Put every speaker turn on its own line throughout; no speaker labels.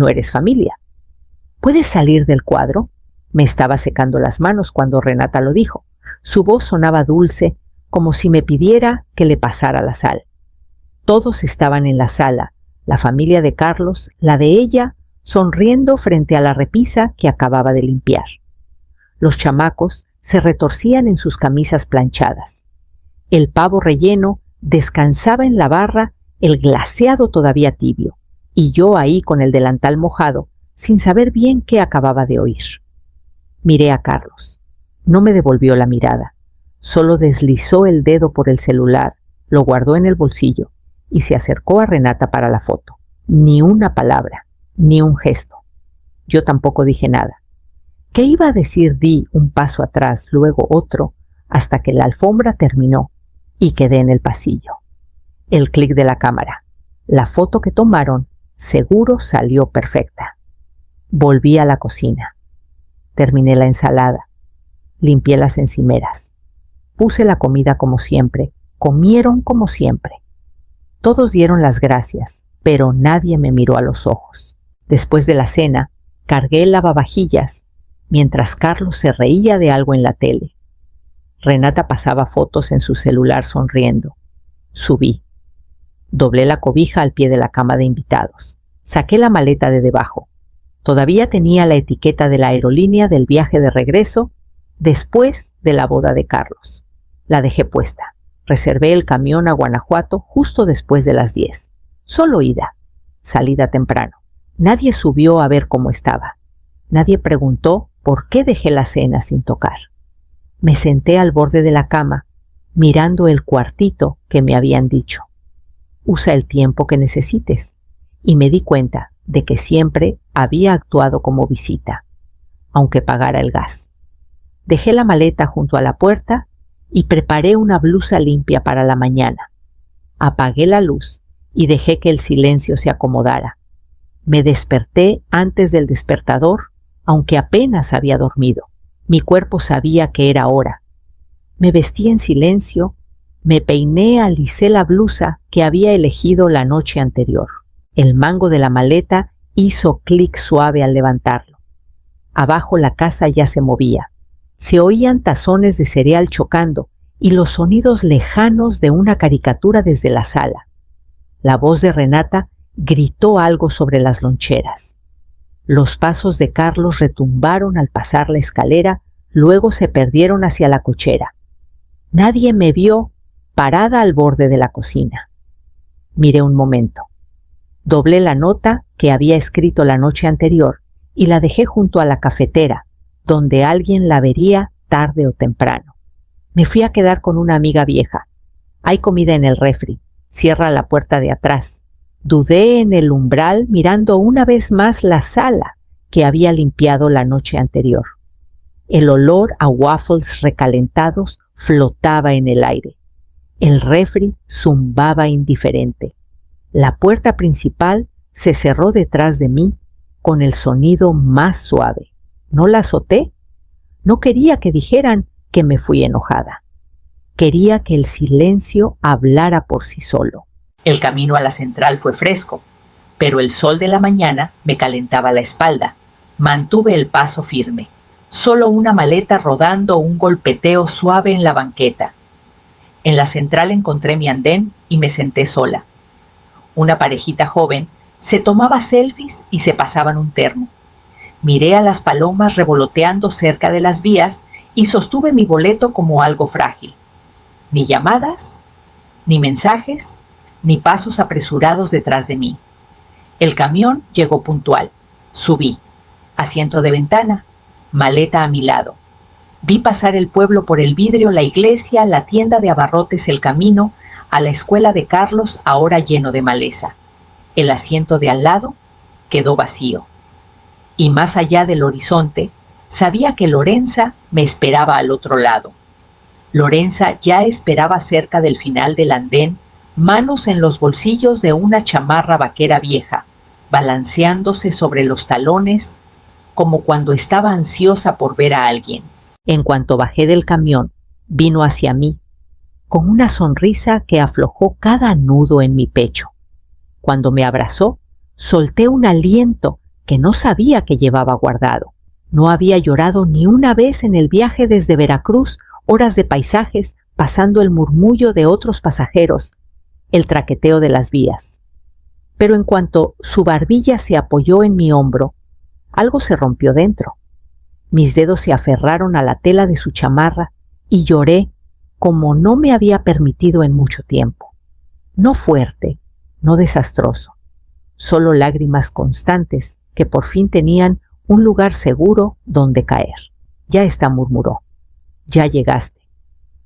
no eres familia. ¿Puedes salir del cuadro? Me estaba secando las manos cuando Renata lo dijo. Su voz sonaba dulce, como si me pidiera que le pasara la sal. Todos estaban en la sala, la familia de Carlos, la de ella, sonriendo frente a la repisa que acababa de limpiar. Los chamacos se retorcían en sus camisas planchadas. El pavo relleno descansaba en la barra, el glaseado todavía tibio, y yo ahí con el delantal mojado, sin saber bien qué acababa de oír. Miré a Carlos. No me devolvió la mirada. Solo deslizó el dedo por el celular, lo guardó en el bolsillo y se acercó a Renata para la foto. Ni una palabra, ni un gesto. Yo tampoco dije nada. ¿Qué iba a decir? Di un paso atrás, luego otro, hasta que la alfombra terminó y quedé en el pasillo. El clic de la cámara. La foto que tomaron seguro salió perfecta. Volví a la cocina. Terminé la ensalada. Limpié las encimeras. Puse la comida como siempre. Comieron como siempre. Todos dieron las gracias, pero nadie me miró a los ojos. Después de la cena, cargué el lavavajillas, mientras Carlos se reía de algo en la tele. Renata pasaba fotos en su celular sonriendo. Subí. Doblé la cobija al pie de la cama de invitados. Saqué la maleta de debajo. Todavía tenía la etiqueta de la aerolínea del viaje de regreso después de la boda de Carlos. La dejé puesta. Reservé el camión a Guanajuato justo después de las 10. Solo ida. Salida temprano. Nadie subió a ver cómo estaba. Nadie preguntó por qué dejé la cena sin tocar. Me senté al borde de la cama, mirando el cuartito que me habían dicho. Usa el tiempo que necesites. Y me di cuenta de que siempre había actuado como visita, aunque pagara el gas. Dejé la maleta junto a la puerta y preparé una blusa limpia para la mañana. Apagué la luz y dejé que el silencio se acomodara. Me desperté antes del despertador, aunque apenas había dormido. Mi cuerpo sabía que era hora. Me vestí en silencio, me peiné, alicé la blusa que había elegido la noche anterior. El mango de la maleta hizo clic suave al levantarlo. Abajo la casa ya se movía. Se oían tazones de cereal chocando y los sonidos lejanos de una caricatura desde la sala. La voz de Renata gritó algo sobre las loncheras. Los pasos de Carlos retumbaron al pasar la escalera, luego se perdieron hacia la cochera. Nadie me vio parada al borde de la cocina. Miré un momento. Doblé la nota que había escrito la noche anterior y la dejé junto a la cafetera, donde alguien la vería tarde o temprano. Me fui a quedar con una amiga vieja. Hay comida en el refri. Cierra la puerta de atrás. Dudé en el umbral mirando una vez más la sala que había limpiado la noche anterior. El olor a waffles recalentados flotaba en el aire. El refri zumbaba indiferente. La puerta principal se cerró detrás de mí con el sonido más suave. No la azoté. No quería que dijeran que me fui enojada. Quería que el silencio hablara por sí solo. El camino a la central fue fresco, pero el sol de la mañana me calentaba la espalda. Mantuve el paso firme. Solo una maleta rodando un golpeteo suave en la banqueta. En la central encontré mi andén y me senté sola. Una parejita joven se tomaba selfies y se pasaban un termo. Miré a las palomas revoloteando cerca de las vías y sostuve mi boleto como algo frágil. Ni llamadas, ni mensajes, ni pasos apresurados detrás de mí. El camión llegó puntual. Subí. Asiento de ventana, maleta a mi lado. Vi pasar el pueblo por el vidrio, la iglesia, la tienda de abarrotes, el camino, a la escuela de Carlos ahora lleno de maleza. El asiento de al lado quedó vacío. Y más allá del horizonte, sabía que Lorenza me esperaba al otro lado. Lorenza ya esperaba cerca del final del andén, manos en los bolsillos de una chamarra vaquera vieja, balanceándose sobre los talones, como cuando estaba ansiosa por ver a alguien. En cuanto bajé del camión, vino hacia mí, con una sonrisa que aflojó cada nudo en mi pecho. Cuando me abrazó, solté un aliento que no sabía que llevaba guardado. No había llorado ni una vez en el viaje desde Veracruz, horas de paisajes, pasando el murmullo de otros pasajeros, el traqueteo de las vías. Pero en cuanto su barbilla se apoyó en mi hombro, algo se rompió dentro. Mis dedos se aferraron a la tela de su chamarra y lloré como no me había permitido en mucho tiempo. No fuerte, no desastroso, solo lágrimas constantes que por fin tenían un lugar seguro donde caer. Ya está, murmuró. Ya llegaste.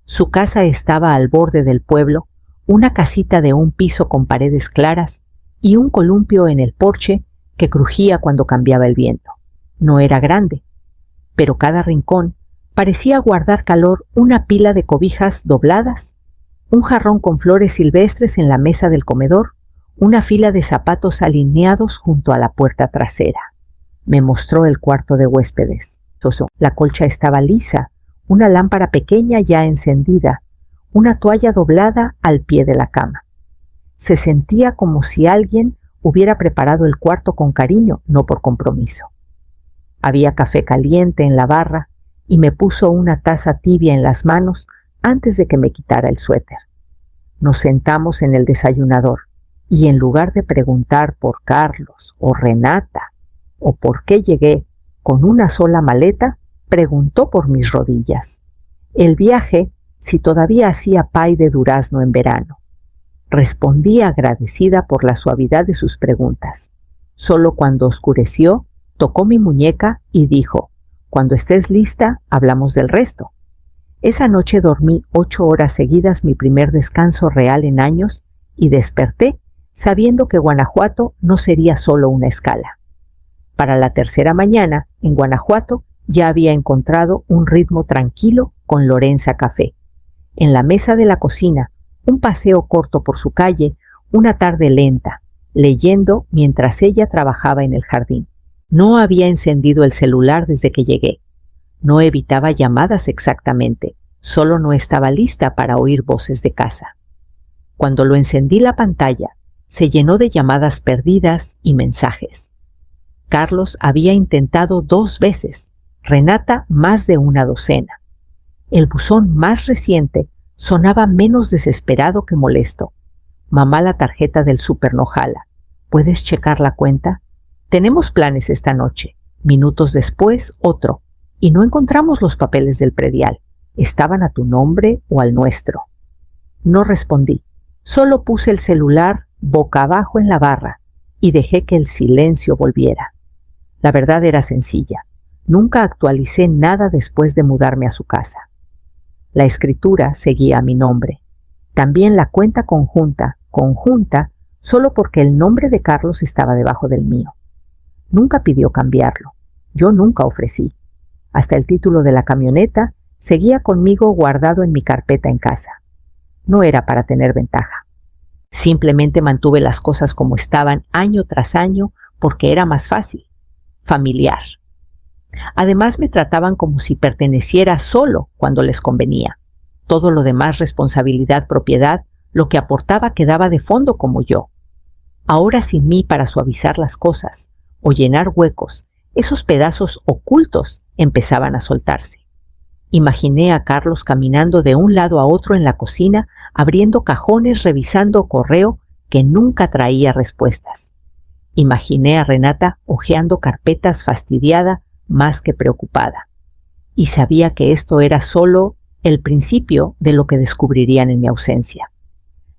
Su casa estaba al borde del pueblo, una casita de un piso con paredes claras y un columpio en el porche que crujía cuando cambiaba el viento. No era grande, pero cada rincón parecía guardar calor una pila de cobijas dobladas, un jarrón con flores silvestres en la mesa del comedor, una fila de zapatos alineados junto a la puerta trasera. Me mostró el cuarto de huéspedes. La colcha estaba lisa, una lámpara pequeña ya encendida, una toalla doblada al pie de la cama. Se sentía como si alguien hubiera preparado el cuarto con cariño, no por compromiso. Había café caliente en la barra y me puso una taza tibia en las manos antes de que me quitara el suéter. Nos sentamos en el desayunador y en lugar de preguntar por Carlos o Renata o por qué llegué con una sola maleta, preguntó por mis rodillas. El viaje, si todavía hacía pay de durazno en verano. Respondí agradecida por la suavidad de sus preguntas. Solo cuando oscureció, tocó mi muñeca y dijo: «Cuando estés lista, hablamos del resto». Esa noche dormí 8 horas seguidas, mi primer descanso real en años, y desperté sabiendo que Guanajuato no sería solo una escala. Para la tercera mañana, en Guanajuato, ya había encontrado un ritmo tranquilo con Lorenza Café. En la mesa de la cocina, un paseo corto por su calle, una tarde lenta, leyendo mientras ella trabajaba en el jardín. No había encendido el celular desde que llegué. No evitaba llamadas exactamente, solo no estaba lista para oír voces de casa. Cuando lo encendí, la pantalla se llenó de llamadas perdidas y mensajes. Carlos había intentado 2 veces, Renata más de una docena. El buzón más reciente sonaba menos desesperado que molesto. «Mamá, la tarjeta del súper no jala. ¿Puedes checar la cuenta? Tenemos planes esta noche». Minutos después, otro. «Y no encontramos los papeles del predial. ¿Estaban a tu nombre o al nuestro?». No respondí. Solo puse el celular boca abajo en la barra y dejé que el silencio volviera. La verdad era sencilla. Nunca actualicé nada después de mudarme a su casa. La escritura seguía a mi nombre. También la cuenta conjunta, solo porque el nombre de Carlos estaba debajo del mío. Nunca pidió cambiarlo. Yo nunca ofrecí. Hasta el título de la camioneta seguía conmigo guardado en mi carpeta en casa. No era para tener ventaja. Simplemente mantuve las cosas como estaban año tras año porque era más fácil, familiar. Además, me trataban como si perteneciera solo cuando les convenía. Todo lo demás, responsabilidad, propiedad, lo que aportaba quedaba de fondo como yo. Ahora, sin mí para suavizar las cosas o llenar huecos, esos pedazos ocultos empezaban a soltarse. Imaginé a Carlos caminando de un lado a otro en la cocina, abriendo cajones, revisando correo que nunca traía respuestas. Imaginé a Renata hojeando carpetas, fastidiada más que preocupada. Y sabía que esto era solo el principio de lo que descubrirían en mi ausencia.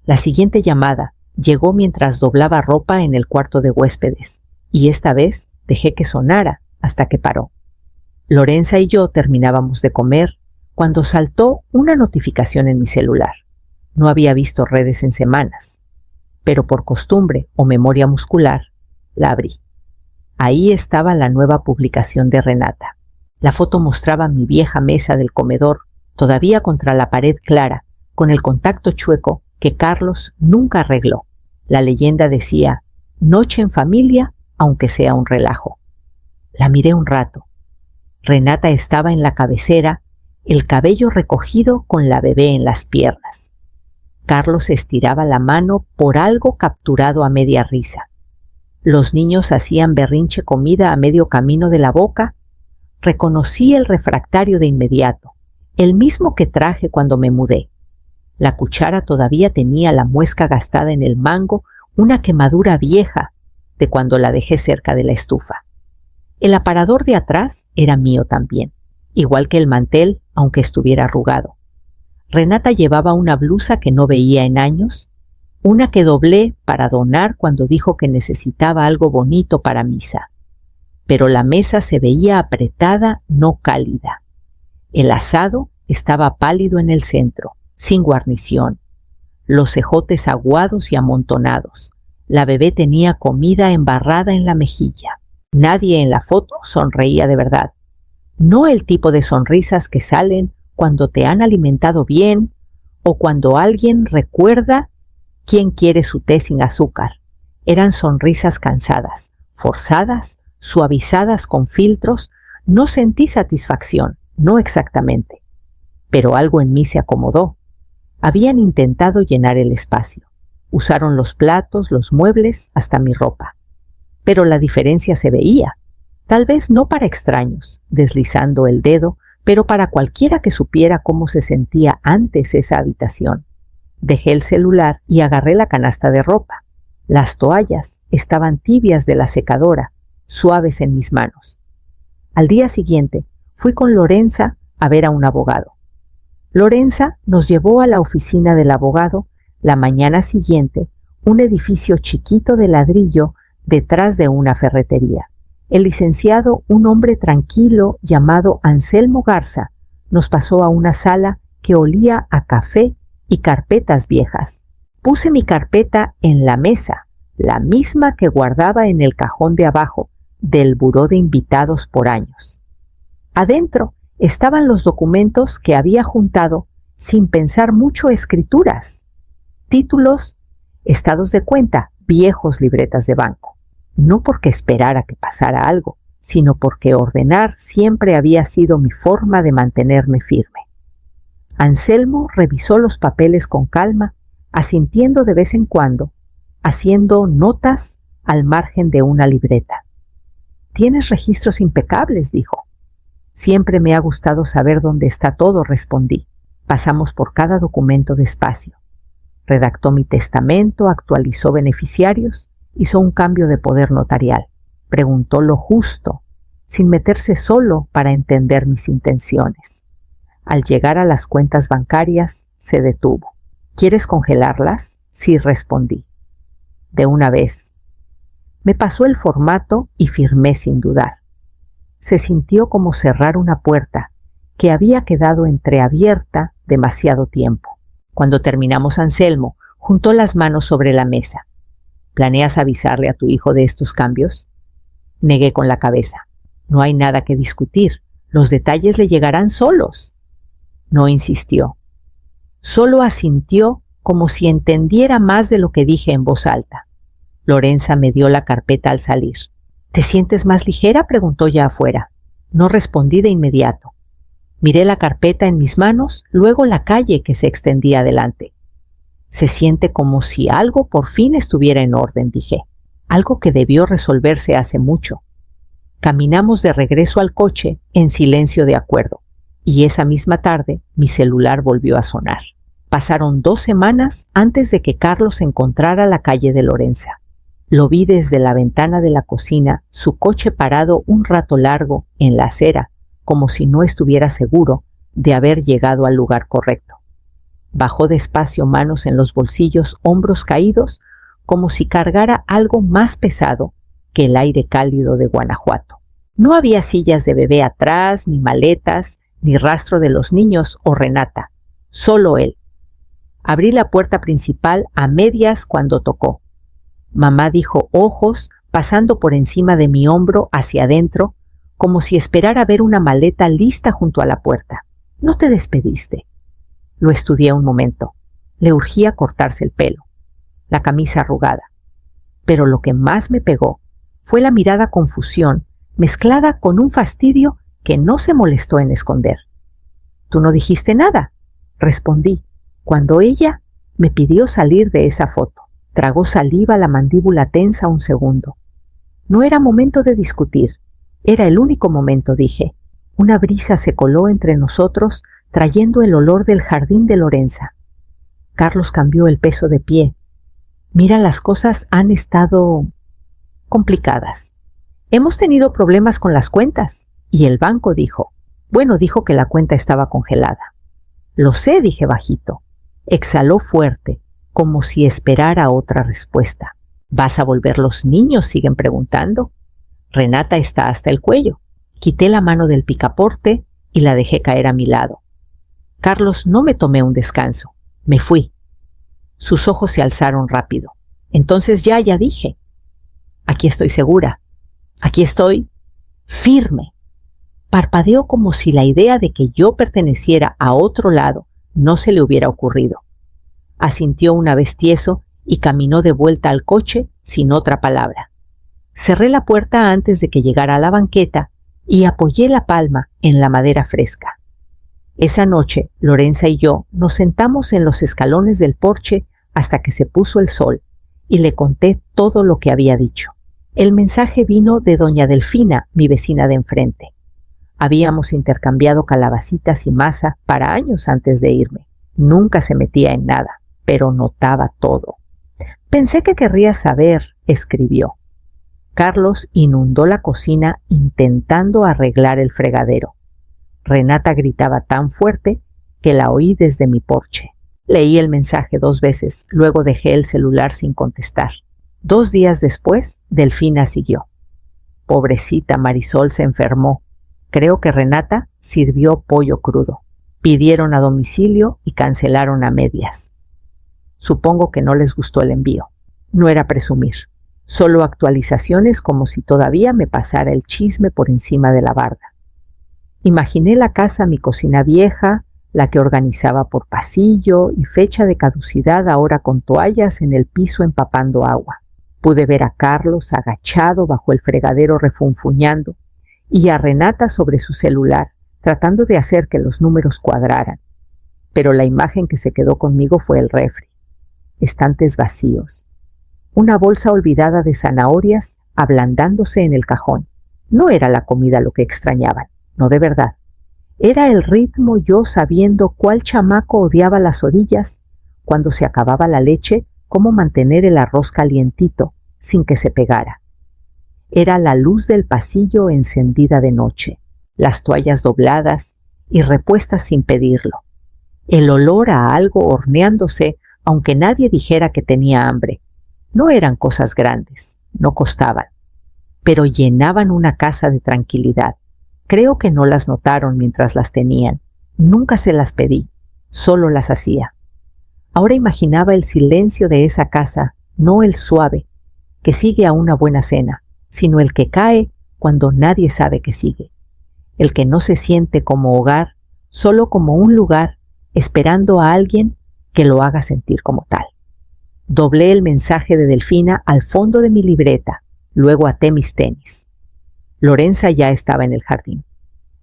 La siguiente llamada llegó mientras doblaba ropa en el cuarto de huéspedes, y esta vez dejé que sonara hasta que paró. Lorenza y yo terminábamos de comer cuando saltó una notificación en mi celular. No había visto redes en semanas, pero por costumbre o memoria muscular, la abrí. Ahí estaba la nueva publicación de Renata. La foto mostraba mi vieja mesa del comedor, todavía contra la pared clara, con el contacto chueco que Carlos nunca arregló. La leyenda decía: «Noche en familia, aunque sea un relajo». La miré un rato. Renata estaba en la cabecera, el cabello recogido con la bebé en las piernas. Carlos estiraba la mano por algo capturado a media risa. Los niños hacían berrinche comida a medio camino de la boca. Reconocí el refractario de inmediato, el mismo que traje cuando me mudé. La cuchara todavía tenía la muesca gastada en el mango, una quemadura vieja de cuando la dejé cerca de la estufa. El aparador de atrás era mío también, igual que el mantel, aunque estuviera arrugado. Renata llevaba una blusa que no veía en años, una que doblé para donar cuando dijo que necesitaba algo bonito para misa. Pero la mesa se veía apretada, no cálida. El asado estaba pálido en el centro, sin guarnición. Los cejotes aguados y amontonados. La bebé tenía comida embarrada en la mejilla. Nadie en la foto sonreía de verdad. No el tipo de sonrisas que salen cuando te han alimentado bien o cuando alguien recuerda quién quiere su té sin azúcar. Eran sonrisas cansadas, forzadas, suavizadas con filtros. No sentí satisfacción, no exactamente. Pero algo en mí se acomodó. Habían intentado llenar el espacio. Usaron los platos, los muebles, hasta mi ropa. Pero la diferencia se veía. Tal vez no para extraños, deslizando el dedo, pero para cualquiera que supiera cómo se sentía antes esa habitación. Dejé el celular y agarré la canasta de ropa. Las toallas estaban tibias de la secadora, suaves en mis manos. Al día siguiente fui con Lorenza a ver a un abogado. Lorenza nos llevó a la oficina del abogado. La mañana siguiente, un edificio chiquito de ladrillo detrás de una ferretería. El licenciado, un hombre tranquilo llamado Anselmo Garza, nos pasó a una sala que olía a café y carpetas viejas. Puse mi carpeta en la mesa, la misma que guardaba en el cajón de abajo del buró de invitados por años. Adentro estaban los documentos que había juntado sin pensar mucho, escrituras, títulos, estados de cuenta, viejos libretas de banco. No porque esperara que pasara algo, sino porque ordenar siempre había sido mi forma de mantenerme firme. Anselmo revisó los papeles con calma, asintiendo de vez en cuando, haciendo notas al margen de una libreta. «Tienes registros impecables», dijo. «Siempre me ha gustado saber dónde está todo», respondí. Pasamos por cada documento despacio. Redactó mi testamento, actualizó beneficiarios, hizo un cambio de poder notarial. Preguntó lo justo, sin meterse solo para entender mis intenciones. Al llegar a las cuentas bancarias, se detuvo. «¿Quieres congelarlas?», sí, respondí. «De una vez». Me pasó el formato y firmé sin dudar. Se sintió como cerrar una puerta que había quedado entreabierta demasiado tiempo. Cuando terminamos, Anselmo juntó las manos sobre la mesa. «¿Planeas avisarle a tu hijo de estos cambios?». Negué con la cabeza. «No hay nada que discutir. Los detalles le llegarán solos». No insistió. Solo asintió como si entendiera más de lo que dije en voz alta. Lorenza me dio la carpeta al salir. «¿Te sientes más ligera?», preguntó ya afuera. No respondí de inmediato. Miré la carpeta en mis manos, luego la calle que se extendía adelante. «Se siente como si algo por fin estuviera en orden», dije. «Algo que debió resolverse hace mucho». Caminamos de regreso al coche en silencio de acuerdo, y esa misma tarde mi celular volvió a sonar. Pasaron 2 semanas antes de que Carlos encontrara la calle de Lorenza. Lo vi desde la ventana de la cocina, su coche parado un rato largo en la acera, como si no estuviera seguro de haber llegado al lugar correcto. Bajó despacio, manos en los bolsillos, hombros caídos, como si cargara algo más pesado que el aire cálido de Guanajuato. No había sillas de bebé atrás, ni maletas, ni rastro de los niños o Renata, solo él. Abrí la puerta principal a medias cuando tocó. Mamá dijo ojos, pasando por encima de mi hombro hacia adentro, como si esperara ver una maleta lista junto a la puerta. «¿No te despediste?». Lo estudié un momento. Le urgía cortarse el pelo, la camisa arrugada. Pero lo que más me pegó fue la mirada confusión, mezclada con un fastidio que no se molestó en esconder. «¿Tú no dijiste nada?», respondí, cuando ella me pidió salir de esa foto. Tragó saliva, la mandíbula tensa un segundo. No era momento de discutir. Era el único momento, dije. Una brisa se coló entre nosotros, trayendo el olor del jardín de Lorenza. Carlos cambió el peso de pie. Mira, las cosas han estado complicadas. Hemos tenido problemas con las cuentas. Y el banco dijo que la cuenta estaba congelada. Lo sé, dije bajito. Exhaló fuerte, como si esperara otra respuesta. ¿Vas a volver los niños?, siguen preguntando. Renata está hasta el cuello. Quité la mano del picaporte y la dejé caer a mi lado. Carlos, no me tomé un descanso. Me fui. Sus ojos se alzaron rápido. Entonces ya dije. Aquí estoy segura. Aquí estoy firme. Parpadeó como si la idea de que yo perteneciera a otro lado no se le hubiera ocurrido. Asintió una vez tieso y caminó de vuelta al coche sin otra palabra. Cerré la puerta antes de que llegara a la banqueta y apoyé la palma en la madera fresca. Esa noche, Lorenza y yo nos sentamos en los escalones del porche hasta que se puso el sol y le conté todo lo que había dicho. El mensaje vino de doña Delfina, mi vecina de enfrente. Habíamos intercambiado calabacitas y masa para años antes de irme. Nunca se metía en nada, pero notaba todo. Pensé que querrías saber, escribió. Carlos inundó la cocina intentando arreglar el fregadero. Renata gritaba tan fuerte que la oí desde mi porche. Leí el mensaje 2 veces, luego dejé el celular sin contestar. 2 días después, Delfina siguió. Pobrecita, Marisol se enfermó. Creo que Renata sirvió pollo crudo. Pidieron a domicilio y cancelaron a medias. Supongo que no les gustó el envío. No era presumir. Solo actualizaciones como si todavía me pasara el chisme por encima de la barda. Imaginé la casa, mi cocina vieja, la que organizaba por pasillo y fecha de caducidad ahora con toallas en el piso empapando agua. Pude ver a Carlos agachado bajo el fregadero refunfuñando y a Renata sobre su celular, tratando de hacer que los números cuadraran. Pero la imagen que se quedó conmigo fue el refri. Estantes vacíos. Una bolsa olvidada de zanahorias ablandándose en el cajón. No era la comida lo que extrañaban, no de verdad. Era el ritmo, yo sabiendo cuál chamaco odiaba las orillas, cuando se acababa la leche, cómo mantener el arroz calientito sin que se pegara. Era la luz del pasillo encendida de noche, las toallas dobladas y repuestas sin pedirlo. El olor a algo horneándose, aunque nadie dijera que tenía hambre. No eran cosas grandes, no costaban, pero llenaban una casa de tranquilidad. Creo que no las notaron mientras las tenían. Nunca se las pedí, solo las hacía. Ahora imaginaba el silencio de esa casa, no el suave, que sigue a una buena cena, sino el que cae cuando nadie sabe que sigue. El que no se siente como hogar, solo como un lugar, esperando a alguien que lo haga sentir como tal. Doblé el mensaje de Delfina al fondo de mi libreta, luego até mis tenis. Lorenza ya estaba en el jardín.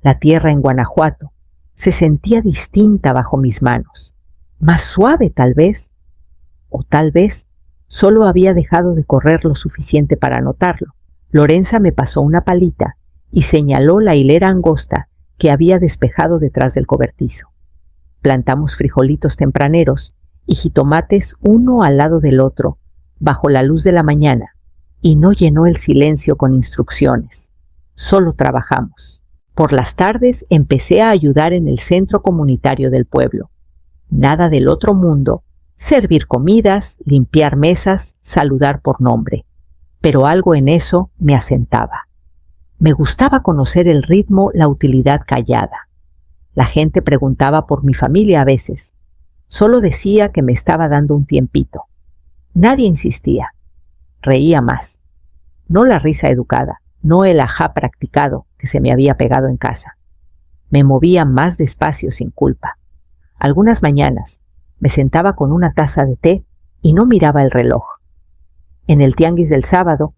La tierra en Guanajuato se sentía distinta bajo mis manos, más suave tal vez, o tal vez solo había dejado de correr lo suficiente para notarlo. Lorenza me pasó una palita y señaló la hilera angosta que había despejado detrás del cobertizo. Plantamos frijolitos tempraneros y jitomates uno al lado del otro, bajo la luz de la mañana, y no llenó el silencio con instrucciones. Solo trabajamos. Por las tardes empecé a ayudar en el centro comunitario del pueblo. Nada del otro mundo, servir comidas, limpiar mesas, saludar por nombre. Pero algo en eso me asentaba. Me gustaba conocer el ritmo, la utilidad callada. La gente preguntaba por mi familia a veces. Solo decía que me estaba dando un tiempito. Nadie insistía. Reía más. No la risa educada, no el ajá practicado que se me había pegado en casa. Me movía más despacio sin culpa. Algunas mañanas me sentaba con una taza de té y no miraba el reloj. En el tianguis del sábado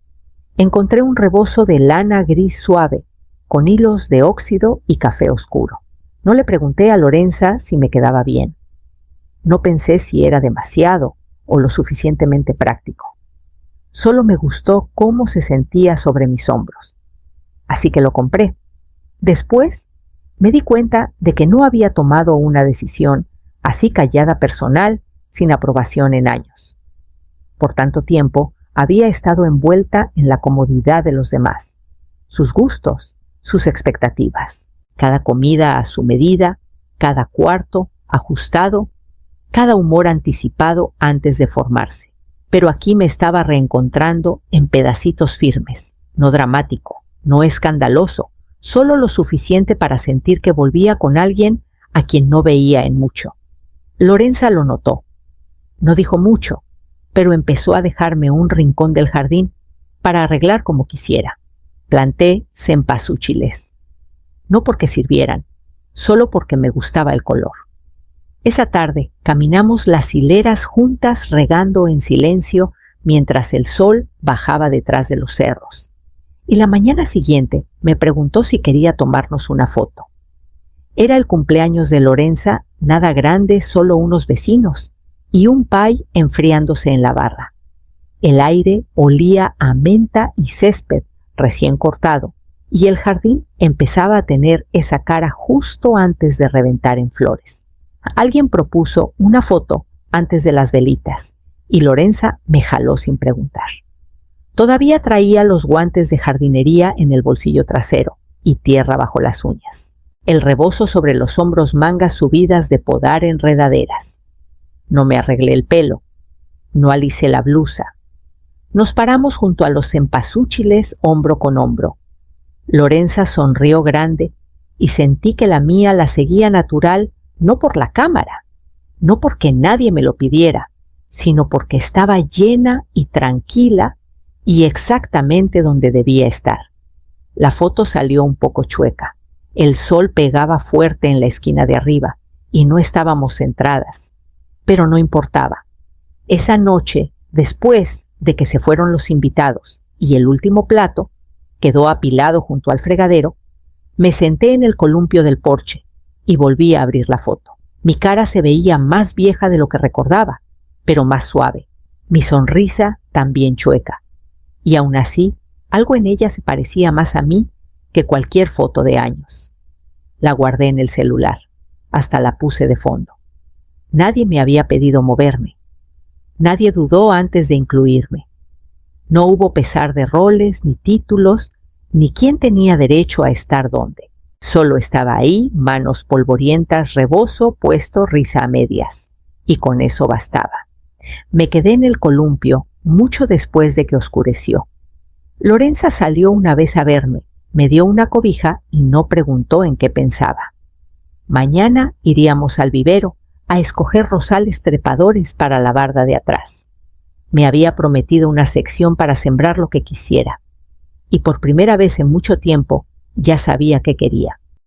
encontré un rebozo de lana gris suave, con hilos de óxido y café oscuro. No le pregunté a Lorenza si me quedaba bien. No pensé si era demasiado o lo suficientemente práctico. Solo me gustó cómo se sentía sobre mis hombros. Así que lo compré. Después me di cuenta de que no había tomado una decisión así callada personal sin aprobación en años. Por tanto tiempo había estado envuelta en la comodidad de los demás, sus gustos, sus expectativas, cada comida a su medida, cada cuarto ajustado, cada humor anticipado antes de formarse. Pero aquí me estaba reencontrando en pedacitos firmes, no dramático, no escandaloso, solo lo suficiente para sentir que volvía con alguien a quien no veía en mucho. Lorenza lo notó. No dijo mucho, pero empezó a dejarme un rincón del jardín para arreglar como quisiera. Planté cempasúchiles. No porque sirvieran, solo porque me gustaba el color. Esa tarde caminamos las hileras juntas regando en silencio mientras el sol bajaba detrás de los cerros. Y la mañana siguiente me preguntó si quería tomarnos una foto. Era el cumpleaños de Lorenza, nada grande, solo unos vecinos, y un pay enfriándose en la barra. El aire olía a menta y césped recién cortado, y el jardín empezaba a tener esa cara justo antes de reventar en flores. Alguien propuso una foto antes de las velitas, y Lorenza me jaló sin preguntar. Todavía traía los guantes de jardinería en el bolsillo trasero y tierra bajo las uñas. El rebozo sobre los hombros, mangas subidas de podar enredaderas. No me arreglé el pelo, no alicé la blusa. Nos paramos junto a los cempasúchiles hombro con hombro. Lorenza sonrió grande y sentí que la mía la seguía natural, no por la cámara, no porque nadie me lo pidiera, sino porque estaba llena y tranquila y exactamente donde debía estar. La foto salió un poco chueca. El sol pegaba fuerte en la esquina de arriba y no estábamos centradas, pero no importaba. Esa noche, después de que se fueron los invitados y el último plato quedó apilado junto al fregadero, me senté en el columpio del porche y volví a abrir la foto. Mi cara se veía más vieja de lo que recordaba, pero más suave. Mi sonrisa también chueca. Y aún así, algo en ella se parecía más a mí que cualquier foto de años. La guardé en el celular. Hasta la puse de fondo. Nadie me había pedido moverme. Nadie dudó antes de incluirme. No hubo pesar de roles, ni títulos, ni quién tenía derecho a estar dónde. Solo estaba ahí, manos polvorientas, rebozo, puesto, risa a medias. Y con eso bastaba. Me quedé en el columpio mucho después de que oscureció. Lorenza salió una vez a verme, me dio una cobija y no preguntó en qué pensaba. Mañana iríamos al vivero a escoger rosales trepadores para la barda de atrás. Me había prometido una sección para sembrar lo que quisiera. Y por primera vez en mucho tiempo ya sabía qué quería.